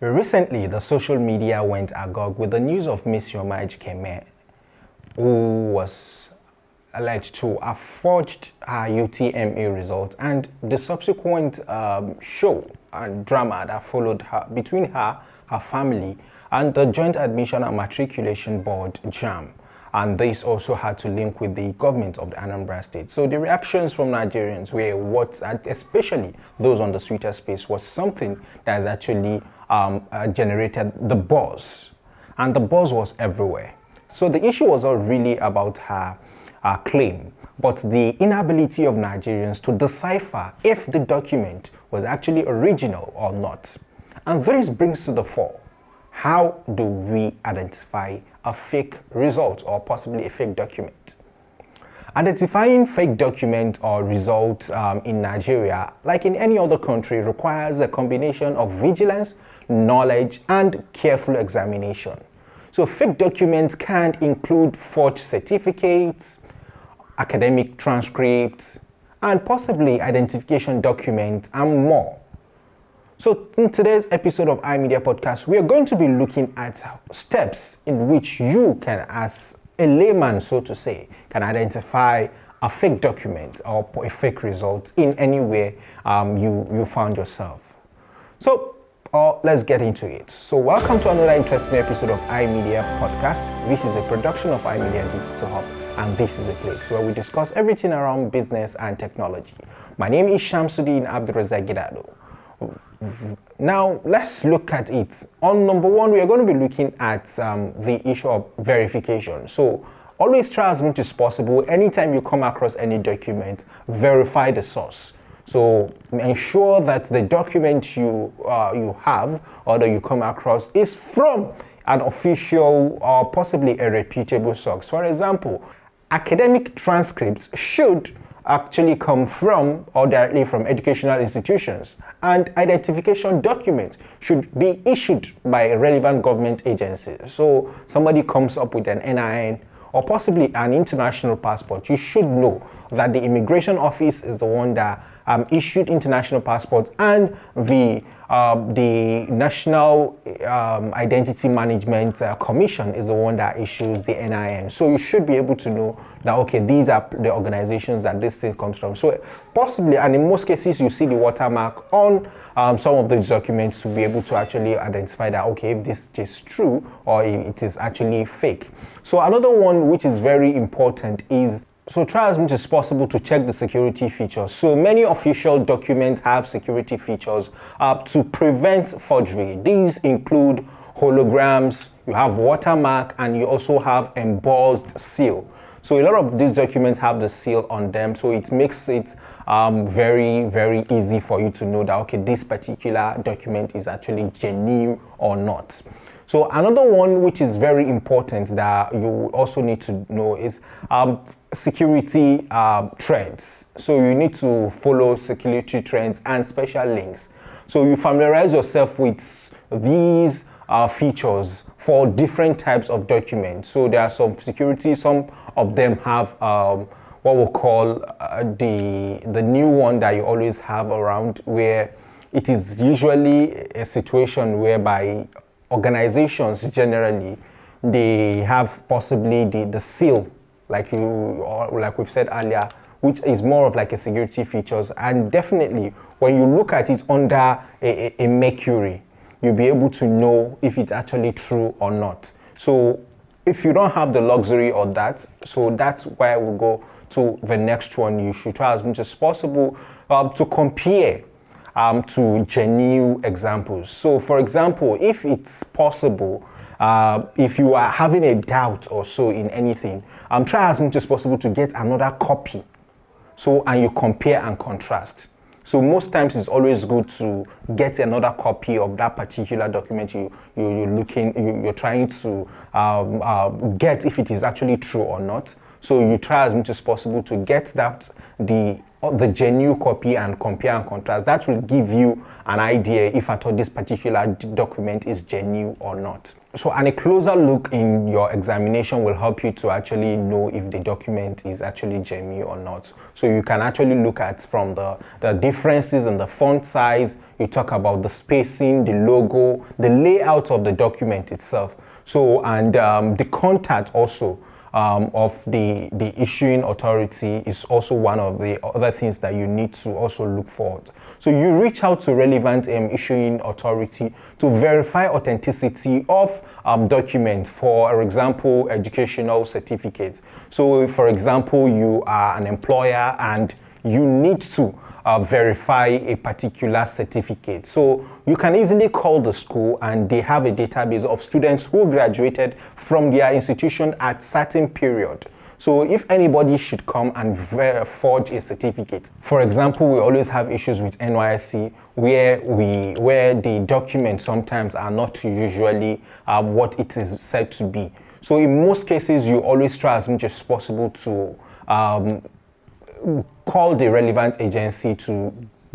Recently, the social media went agog with the news of Miss Yoma Ejikeme, who was alleged to have forged her UTME result, and the subsequent show and drama that followed her between her family, and the Joint Admission and Matriculation Board (JAM). And this also had to link with the government of the Anambra State. So the reactions from Nigerians were especially those on the Twitter space, was something that has actually generated the buzz. And the buzz was everywhere. So the issue was not really about her claim, but the inability of Nigerians to decipher if the document was actually original or not. And this brings to the fore, how do we identify a fake result or possibly a fake document? Identifying fake document or results in Nigeria, like in any other country, requires a combination of vigilance, knowledge, and careful examination. So fake documents can include forged certificates, academic transcripts, and possibly identification documents and more. So in today's episode of iMedia Podcast, we are going to be looking at steps in which you can, as a layman, so to say, can identify a fake document or a fake result in any way you found yourself. So let's get into it. So welcome to another interesting episode of iMedia Podcast. This is a production of iMedia Digital Hub, and this is a place where we discuss everything around business and technology. My name is Shamsuddin Abdulrazak Gidado. Now, let's look at it. On number one, we are going to be looking at the issue of verification. So always try as much as possible, anytime you come across any document, verify the source. So ensure that the document you have or that you come across is from an official or possibly a reputable source. For example, academic transcripts should actually come from or directly from educational institutions, and identification documents should be issued by relevant government agencies. So somebody comes up with an NIN or possibly an international passport, you should know that the immigration office is the one that issued international passports, and the National Identity Management Commission is the one that issues the NIN. So you should be able to know that, okay, these are the organizations that this thing comes from. So possibly, and in most cases, you see the watermark on some of these documents to be able to actually identify that, okay, if this is true or if it is actually fake. So another one which is very important is, so try as much as possible to check the security features. So many official documents have security features to prevent forgery. These include holograms, you have watermark, and you also have embossed seal. So a lot of these documents have the seal on them, so it makes it very, very easy for you to know that, okay, this particular document is actually genuine or not. So another one which is very important that you also need to know is security trends. So you need to follow security trends and special links. So you familiarize yourself with these features for different types of documents. So there are some security, some of them have what we'll call the new one that you always have around, where it is usually a situation whereby organizations generally, they have possibly the seal, like we've said earlier, which is more of like a security features. And definitely when you look at it under a mercury, you'll be able to know if it's actually true or not. So if you don't have the luxury of that, so that's why we'll go to the next one. You should try as much as possible to compare to genuine examples. So for example, if it's possible, if you are having a doubt or so in anything, try as much as possible to get another copy. So, and you compare and contrast. So most times it's always good to get another copy of that particular document you're trying to get if it is actually true or not. So you try as much as possible to get the the genuine copy and compare and contrast. That will give you an idea if at all this particular document is genuine or not. So, and a closer look in your examination will help you to actually know if the document is actually genuine or not. So you can actually look at from the differences in the font size. You talk about the spacing, the logo, the layout of the document itself. So, and the content also of the issuing authority is also one of the other things that you need to also look for. So you reach out to relevant issuing authority to verify authenticity of document, for example, educational certificates. So for example, you are an employer and you need to verify a particular certificate. So you can easily call the school and they have a database of students who graduated from their institution at certain period. So if anybody should come and forge a certificate, for example, we always have issues with NYSC where the documents sometimes are not usually what it is said to be. So in most cases, you always try as much as possible to call the relevant agency to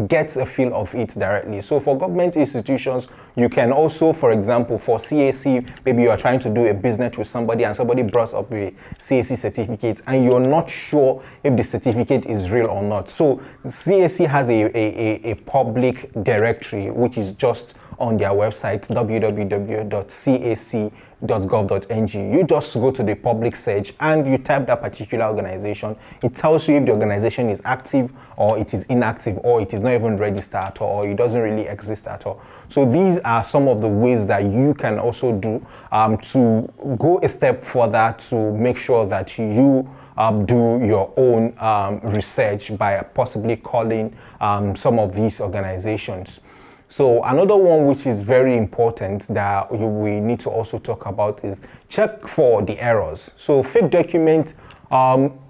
get a feel of it directly. So for government institutions, you can also, for example, for CAC, maybe you are trying to do a business with somebody and somebody brought up a CAC certificate and you're not sure if the certificate is real or not. So CAC has a public directory which is just on their website, www.cac.gov.ng. You just go to the public search and you type that particular organization. It tells you if the organization is active or it is inactive or it is not even registered at all or it doesn't really exist at all. So these are some of the ways that you can also do to go a step further to make sure that you do your own research by possibly calling some of these organizations. So another one which is very important that we need to also talk about is check for the errors. So fake documents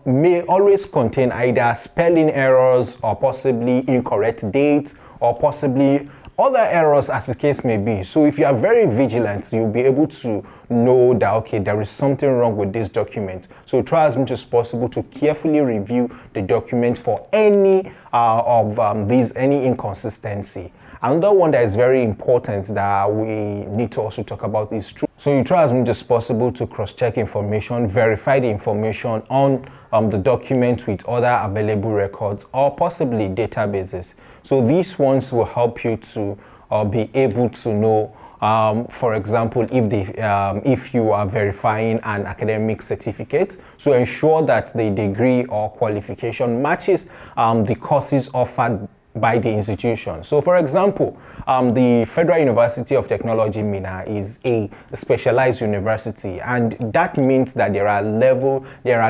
may always contain either spelling errors or possibly incorrect dates or possibly other errors as the case may be. So if you are very vigilant, you'll be able to know that, okay, there is something wrong with this document. So try as much as possible to carefully review the document for any any inconsistency. Another one that is very important that we need to also talk about is truth. So you try as much as possible to cross-check information, verify the information on the document with other available records or possibly databases. So these ones will help you to be able to know, for example, if you are verifying an academic certificate, so ensure that the degree or qualification matches the courses offered by the institution. So for example, the Federal University of Technology Minna is a specialized university, and that means that there are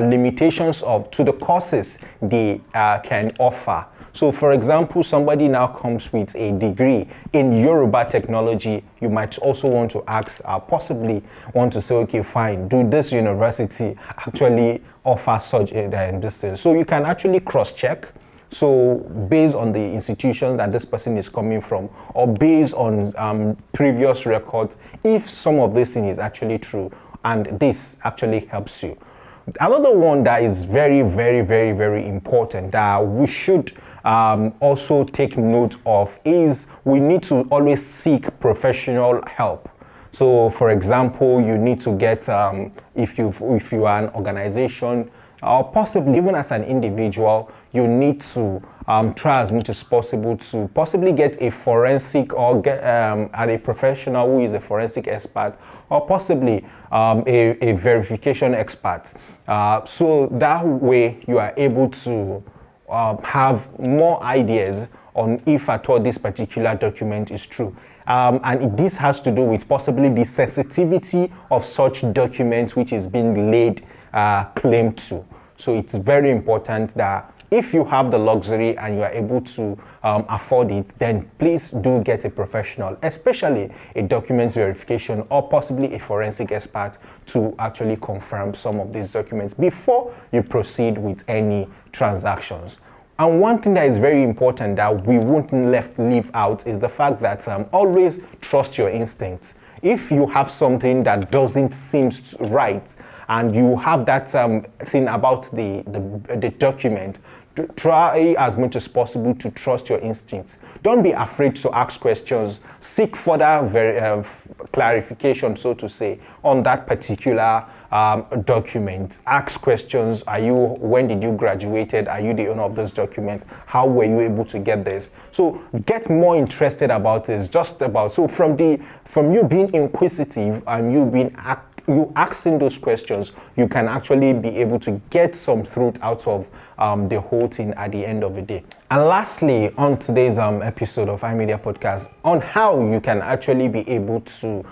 limitations to the courses they can offer. So for example, somebody now comes with a degree in Yoruba technology, you might also want to ask, possibly want to say, okay, fine, do this university actually offer such a distance? So you can actually cross-check. So based on the institution that this person is coming from, or based on previous records, if some of this thing is actually true, and this actually helps you. Another one that is very, very, very, very important that we should also take note of is we need to always seek professional help. So for example, you need to get, if you are an organization, or possibly even as an individual, you need to try as much as possible to possibly get a forensic or get a professional who is a forensic expert or possibly a verification expert. So that way you are able to have more ideas on if at all this particular document is true. And this has to do with possibly the sensitivity of such documents which is being laid claim to. So it's very important that if you have the luxury and you are able to afford it, then please do get a professional, especially a document verification or possibly a forensic expert to actually confirm some of these documents before you proceed with any transactions. And one thing that is very important that we won't leave out is the fact that always trust your instincts. If you have something that doesn't seem right and you have that thing about the document, try as much as possible to trust your instincts. Don't be afraid to ask questions. Seek further clarification, so to say, on that particular document. Ask questions. When did you graduated? Are you the owner of those documents? How were you able to get this? So get more interested about this. So from you being inquisitive and you asking those questions, you can actually be able to get some truth out of the whole thing at the end of the day. And lastly, on today's episode of iMedia Podcast, on how you can actually be able to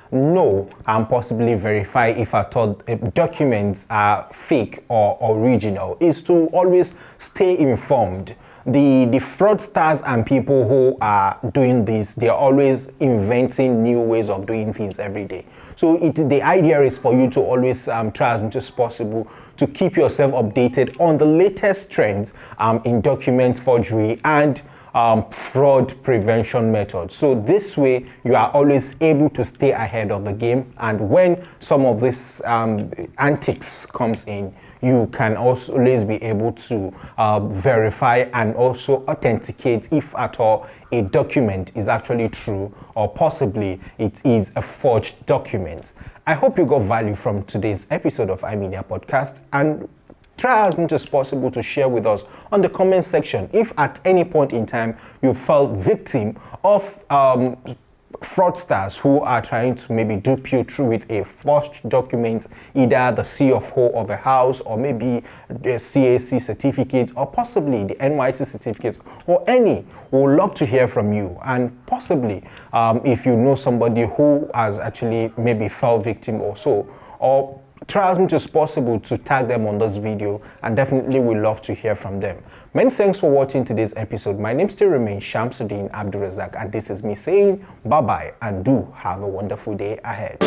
know and possibly verify if at all documents are fake or original, is to always stay informed. The fraudsters and people who are doing this, they are always inventing new ways of doing things every day. So the idea is for you to always try as much as possible to keep yourself updated on the latest trends in document forgery and fraud prevention methods. So this way you are always able to stay ahead of the game, and when some of this antics comes in, you can also always be able to verify and also authenticate if at all a document is actually true or possibly it is a forged document. I hope you got value from today's episode of iMedia Podcast, and try as much as possible to share with us on the comment section if at any point in time you felt victim of fraudsters who are trying to maybe dupe you through with a forged document, either the C of O of a house, or maybe the CAC certificate, or possibly the NYC certificate, or any. We would love to hear from you, and possibly if you know somebody who has actually maybe fell victim or so, or try as much as possible to tag them on this video, and definitely we love to hear from them. Many thanks for watching today's episode. My name still remains Shamsuddin Abdulrazak, and this is me saying bye-bye, and do have a wonderful day ahead.